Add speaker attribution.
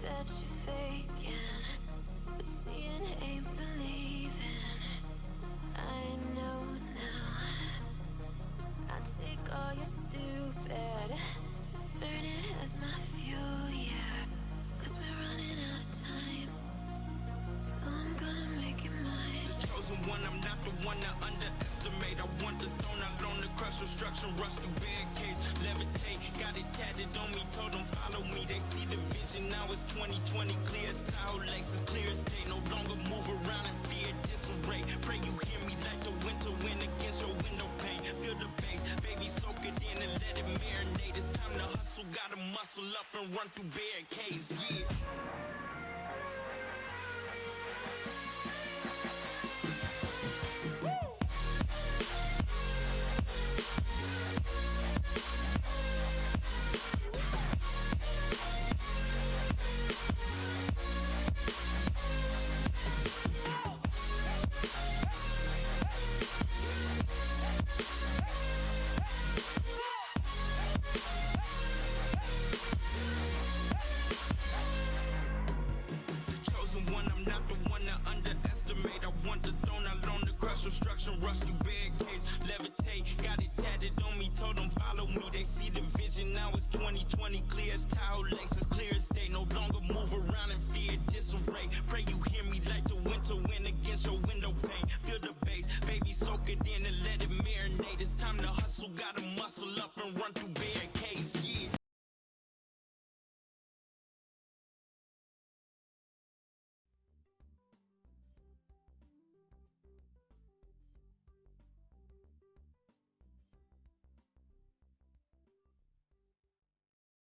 Speaker 1: that you're faking, but seeing ain't believing. I know now. I take all your stupid, burn it as my fuel, yeah. 'Cause we're running out of time, so I'm gonna make it mine.
Speaker 2: The chosen one, I'm not the one to underestimate. I want the throne, I loan the crush, obstruction, rush through barricades, levitate. Got it tatted on me, told them follow me. They see the vision, now it's 2020, clear as Tahoe Lakes, clear as day. No longer move around in fear, disarray. Pray you hear me like the winter wind against your window pane. Feel the bass, baby, soak it in and let it marinate. It's time to hustle, gotta muscle up and run through barricades, yeah. Obstruction, rush through barricades, levitate. Got it tatted on me, told them follow me. They see the vision, now it's 2020, clear as Tahoe Lakes, as clear as day. No longer move around in fear, disarray. Pray you hear me like the winter wind against your window pane. Feel the bass, baby, soak it in and let it marinate. It's time to hustle, gotta muscle up and run through barricades.